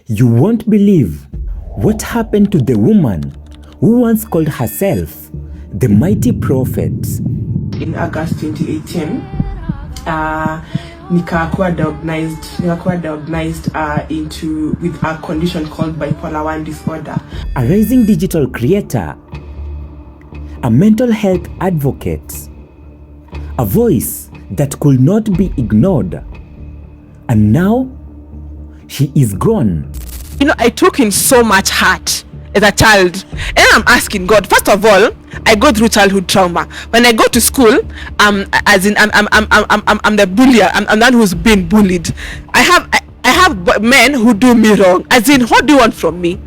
You won't believe what happened to the woman who once called herself the mighty prophet. In August 2018, nikakuwa diagnosed with a condition called bipolar 1 disorder. A rising digital creator, a mental health advocate, a voice that could not be ignored. And now, she is gone. You know, I took in so much heart as a child, and I'm asking God. First of all, I go through childhood trauma. When I go to school, I'm the bullier. I'm the one who's been bullied. I have men who do me wrong. As in, what do you want from me?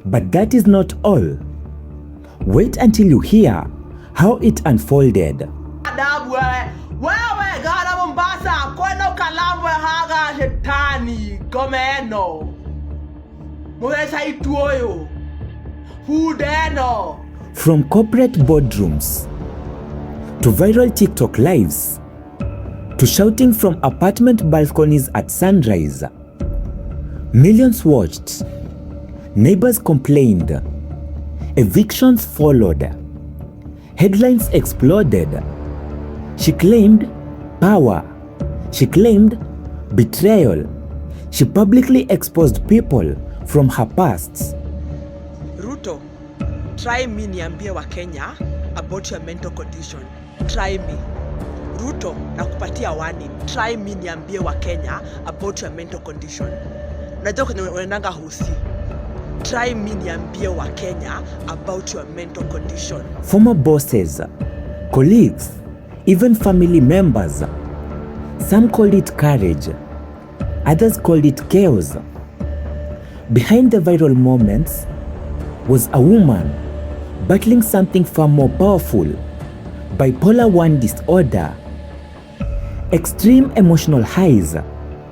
But that is not all. Wait until you hear how it unfolded. From corporate boardrooms, to viral TikTok lives, to shouting from apartment balconies at sunrise, millions watched, neighbors complained, evictions followed, headlines exploded. She claimed power, she claimed betrayal, she publicly exposed people from her past. Ruto, try me niambie wa Kenya about your mental condition. Try me. Ruto, nakupatia warning. Try me niambie wa Kenya about your mental condition. Unajua kwenye unaendanga hosi. Try me niambie wa Kenya about your mental condition. Former bosses, colleagues, even family members. Some called it courage. Others called it chaos. Behind the viral moments was a woman battling something far more powerful, bipolar 1 disorder. Extreme emotional highs,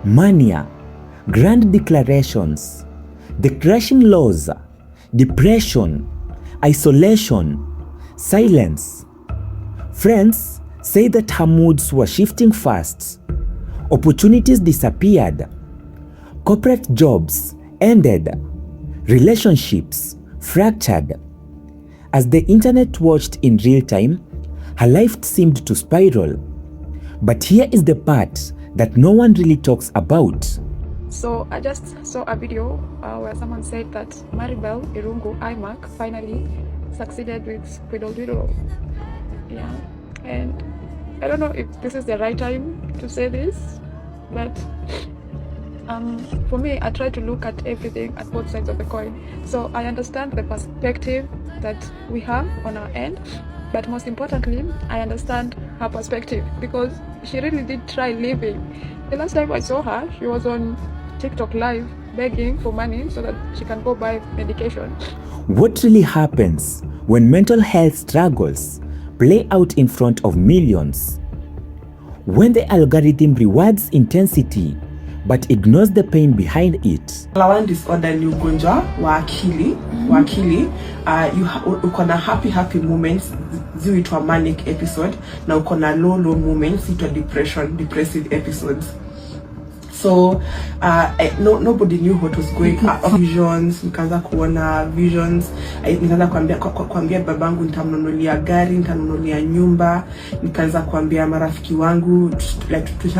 mania, grand declarations, the crushing lows, depression, isolation, silence. Friends say that her moods were shifting fast. Opportunities disappeared. Corporate jobs ended. Relationships fractured. As the internet watched in real time, her life seemed to spiral. But here is the part that no one really talks about. So I just saw a video where someone said that Maribel Irungu Immac finally succeeded with Grandiose. Yeah, and I don't know if this is the right time to say this, but for me, I try to look at everything at both sides of the coin. So I understand the perspective that we have on our end, but most importantly, I understand her perspective because she really did try living. The last time I saw her, she was on TikTok live begging for money so that she can go buy medication. What really happens when mental health struggles play out in front of millions? When the algorithm rewards intensity but ignores the pain behind it. Bipolar 1 disorder ni ugonjwa wa akili, uko na happy moments ziitwa manic episode na uko na low moments ziitwa depressive episodes. So nobody knew what was going on. Visions, nikaanza kuona visions. Nikaanza kuambia babangu nitamnunulia gari, nitamnunulia nyumba. Nikaanza kuambia marafiki wangu to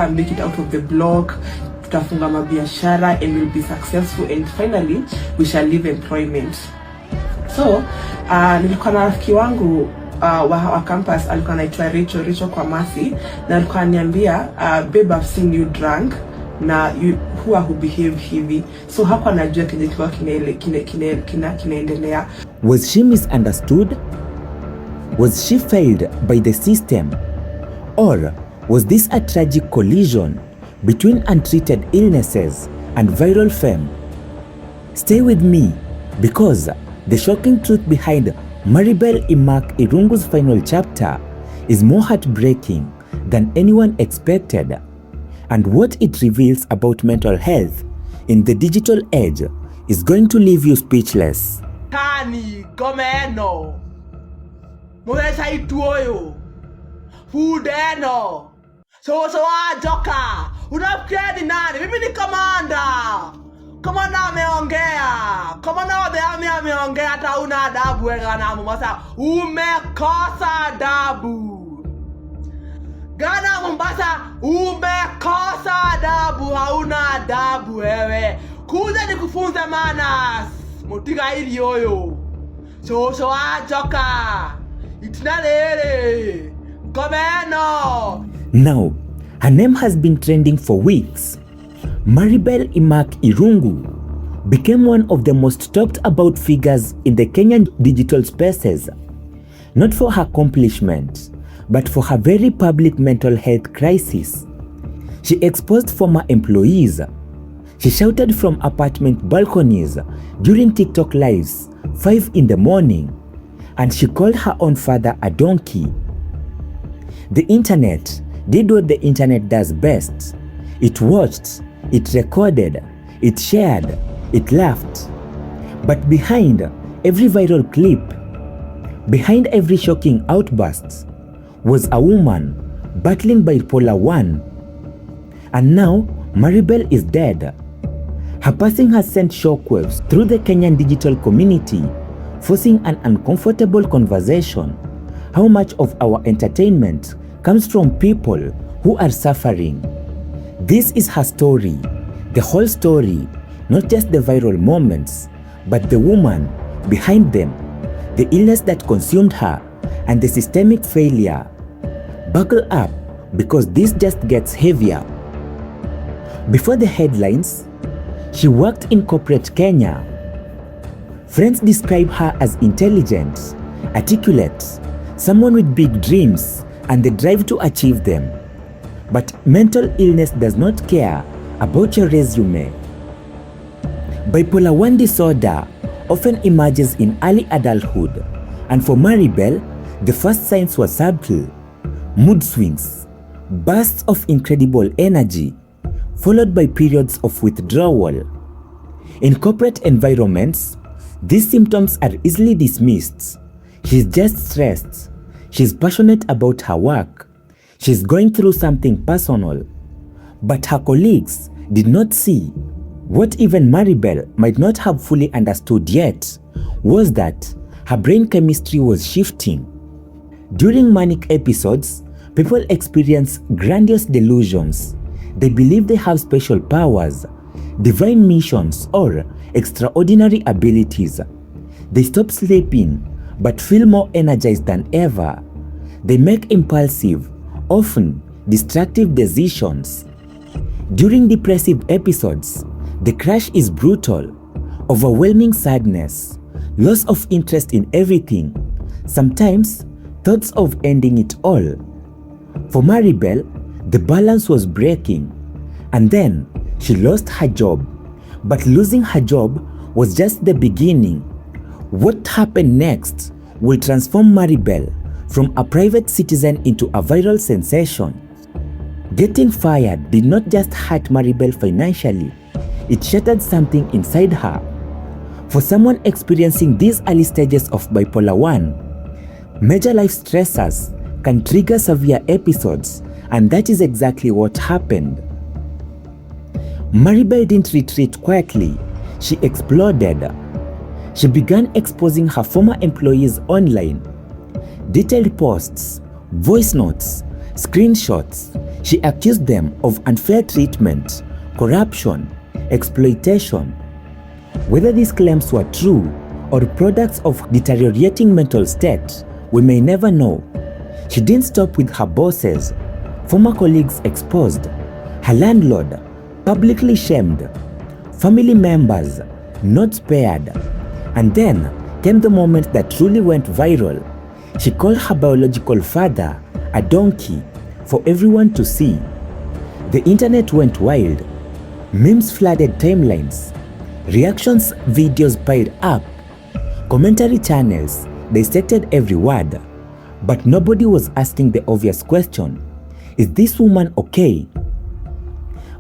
make it out of the block. Tutafunga mabiashara and we'll be successful and finally we shall leave employment. So nilikuwa na rafiki wangu wa campus alikuwa anaitwa Ritchie kwa Masi na alikuwa ananiambia babe, I've seen you drunk na you who behave hivi. So hapo anajua kile kilikuwa kinaendelea. Was she misunderstood? Was she failed by the system? Or was this a tragic collision between untreated illnesses and viral fame? Stay with me because the shocking truth behind Maribel Immac Irungu's final chapter is more heartbreaking than anyone expected, and what it reveals about mental health in the digital age is going to leave you speechless. Kani gomeno Mwesa ituoyo Fudeno So ajoka unafikiri nani? Mimi ni kamanda. Kama na ameongea hata una adabu wewe Gana Mombasa. Umekosa adabu. Gana Mombasa umekosa adabu, hauna adabu wewe. Kuja nikufunze manners. Motiga ili yoyo. Shosho ajoka. Itinalele. Gomeno. Now, her name has been trending for weeks. Maribel Immac Irungu became one of the most talked about figures in the Kenyan digital spaces, not for her accomplishments, but for her very public mental health crisis. She exposed former employees. She shouted from apartment balconies during TikTok lives 5 in the morning, and she called her own father a donkey. The internet did what the internet does best. It watched, it recorded, it shared, it laughed. But behind every viral clip, behind every shocking outburst, was a woman battling bipolar 1. And now Maribel is dead. Her passing has sent shockwaves through the Kenyan digital community, forcing an uncomfortable conversation. How much of our entertainment comes from people who are suffering? This is her story, the whole story, not just the viral moments, but the woman behind them, the illness that consumed her, and the systemic failure. Buckle up, because this just gets heavier. Before the headlines, she worked in corporate Kenya. Friends describe her as intelligent, articulate, someone with big dreams and the drive to achieve them. But mental illness does not care about your resume. Bipolar 1 disorder often emerges in early adulthood, and for Maribel, the first signs were subtle: mood swings, bursts of incredible energy, followed by periods of withdrawal. In corporate environments, these symptoms are easily dismissed. She's just stressed. She's passionate about her work. She's going through something personal. But her colleagues did not see. What even Maribel might not have fully understood yet was that her brain chemistry was shifting. During manic episodes, people experience grandiose delusions. They believe they have special powers, divine missions, or extraordinary abilities. They stop sleeping but feel more energized than ever. They make impulsive, often destructive decisions. During depressive episodes, the crash is brutal, overwhelming sadness, loss of interest in everything, sometimes thoughts of ending it all. For Maribel, the balance was breaking, and then she lost her job. But losing her job was just the beginning. What happened next will transform Maribel from a private citizen into a viral sensation. Getting fired did not just hurt Maribel financially, it shattered something inside her. For someone experiencing these early stages of bipolar 1, major life stressors can trigger severe episodes, and that is exactly what happened. Maribel didn't retreat quietly, she exploded. She began exposing her former employees online. Detailed posts, voice notes, screenshots. She accused them of unfair treatment, corruption, exploitation. Whether these claims were true or products of deteriorating mental state, we may never know. She didn't stop with her bosses. Former colleagues exposed, her landlord publicly shamed, family members not spared. And then came the moment that truly went viral. She called her biological father a donkey for everyone to see. The internet went wild. Memes flooded timelines. Reactions videos piled up. Commentary channels dissected every word. But nobody was asking the obvious question: is this woman okay?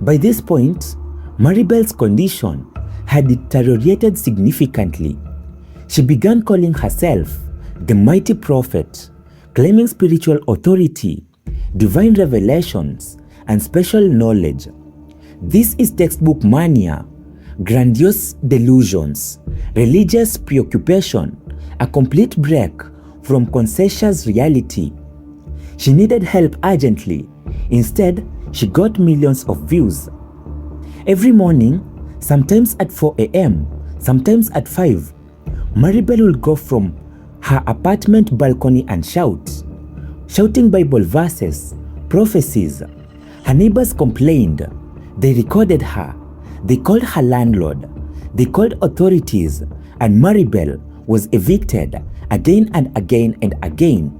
By this point, Maribel's condition had deteriorated significantly. She began calling herself the mighty prophet, claiming spiritual authority, divine revelations, and special knowledge. This is textbook mania, grandiose delusions, religious preoccupation, a complete break from conscious reality. She needed help urgently. Instead, she got millions of views. Every morning, sometimes at 4 a.m., sometimes at 5, Maribel would go from her apartment balcony and shouting Bible verses, prophecies. Her neighbors complained. They recorded her. They called her landlord. They called authorities, and Maribel was evicted again and again and again.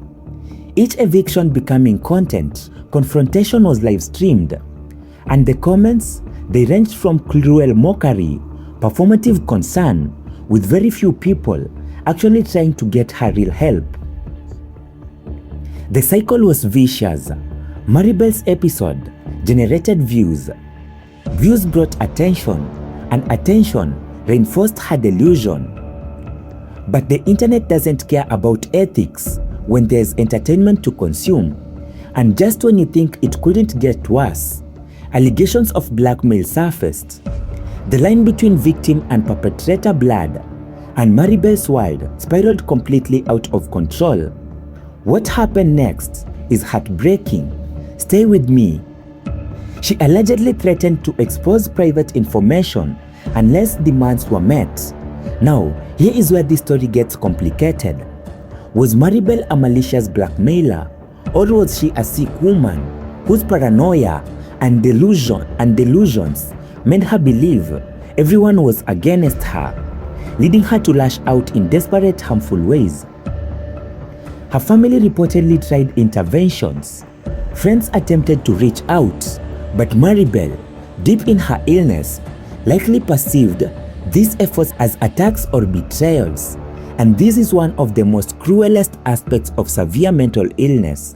Each eviction becoming content, confrontation was live streamed, and the comments, they ranged from cruel mockery, performative concern, with very few people actually trying to get her real help. The cycle was vicious. Maribel's episode generated views. Views brought attention, and attention reinforced her delusion. But the internet doesn't care about ethics when there's entertainment to consume. And just when you think it couldn't get worse, allegations of blackmail surfaced. The line between victim and perpetrator blurred, and Maribel's world spiraled completely out of control. What happened next is heartbreaking. Stay with me. She allegedly threatened to expose private information unless demands were met. Now, here is where the story gets complicated. Was Maribel a malicious blackmailer, or was she a sick woman whose paranoia and delusions made her believe everyone was against her, leading her to lash out in desperate, harmful ways? Her family reportedly tried interventions. Friends attempted to reach out, but Maribel, deep in her illness, likely perceived these efforts as attacks or betrayals. And this is one of the most cruelest aspects of severe mental illness.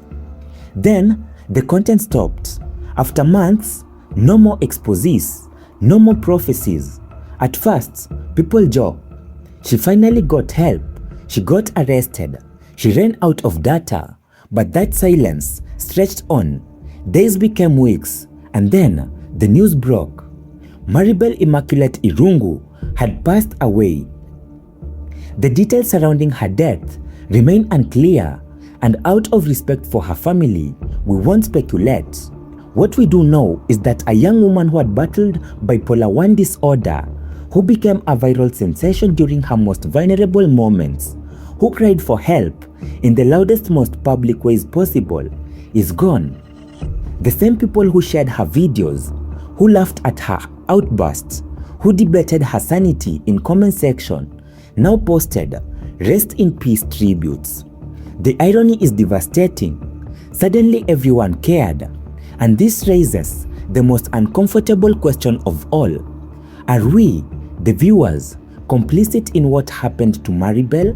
Then, the content stopped. After months, no more exposés, no more prophecies. At first, people joked. She finally got help. She got arrested. She ran out of data. But that silence stretched on. Days became weeks, and then the news broke. Maribel Immac Irungu had passed away. The details surrounding her death remain unclear, and out of respect for her family, we won't speculate. What we do know is that a young woman who had battled bipolar 1 disorder, who became a viral sensation during her most vulnerable moments, who cried for help in the loudest, most public ways possible, is gone. The same people who shared her videos, who laughed at her outbursts, who debated her sanity in comment section, now posted rest in peace tributes. The irony is devastating. Suddenly everyone cared, and this raises the most uncomfortable question of all. Are we, the viewers, complicit in what happened to Maribel?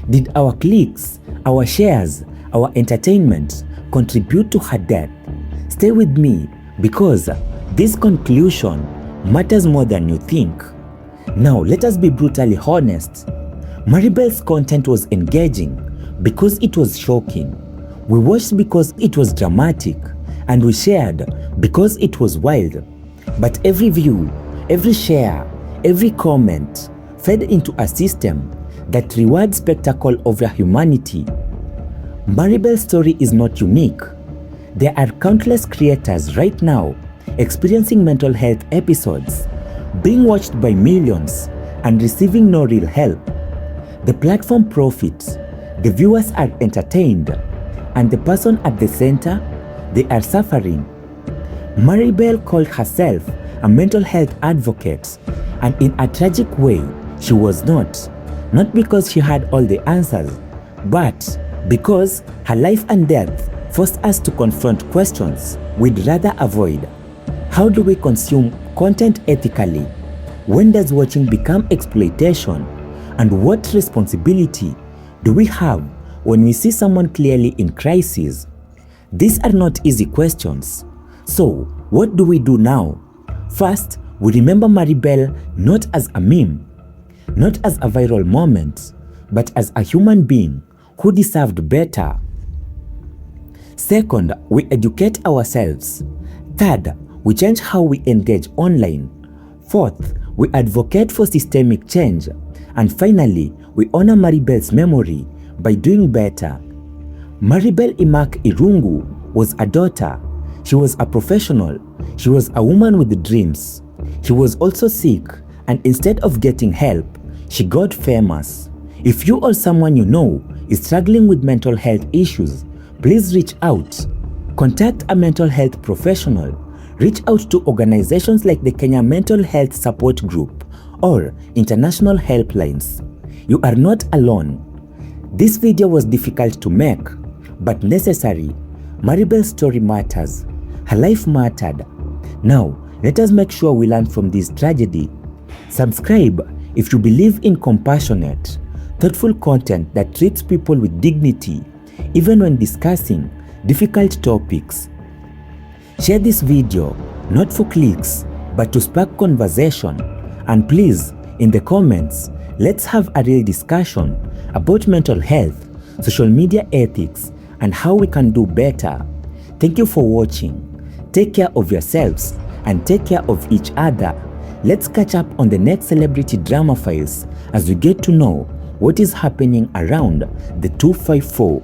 Did our clicks, our shares, our entertainment contribute to her death? Stay with me, because this conclusion matters more than you think. Now, let us be brutally honest. Maribel's content was engaging because it was shocking. We watched because it was dramatic, and we shared because it was wild. But every view, every share, every comment fed into a system that rewards spectacle over humanity. Maribel's story is not unique. There are countless creators right now experiencing mental health episodes, being watched by millions and receiving no real help. The platform profits, the viewers are entertained, and the person at the center, they are suffering. Maribel called herself a mental health advocate, and in a tragic way, she was not because she had all the answers, but because her life and death forced us to confront questions we'd rather avoid. How do we consume content ethically? When does watching become exploitation? And what responsibility do we have when we see someone clearly in crisis? These are not easy questions. So, what do we do now? First, we remember Maribel not as a meme, not as a viral moment, but as a human being who deserved better. Second, we educate ourselves. Third, we change how we engage online. Fourth, we advocate for systemic change, and finally, we honor Maribel's memory by doing better. Maribel Immac Irungu was a daughter. She was a professional. She was a woman with dreams. She was also sick, and instead of getting help, she got famous. If you or someone you know is struggling with mental health issues, please reach out. Contact a mental health professional. Reach out to organizations like the Kenya Mental Health Support Group or international helplines. You are not alone. This video was difficult to make, but necessary. Maribel's story matters. Her life mattered. Now, let us make sure we learn from this tragedy. Subscribe if you believe in compassionate, thoughtful content that treats people with dignity, even when discussing difficult topics. Share this video, not for clicks, but to spark conversation. And please, in the comments, let's have a real discussion about mental health, social media ethics, and how we can do better. Thank you for watching. Take care of yourselves and take care of each other. Let's catch up on the next celebrity drama files as we get to know what is happening around the 254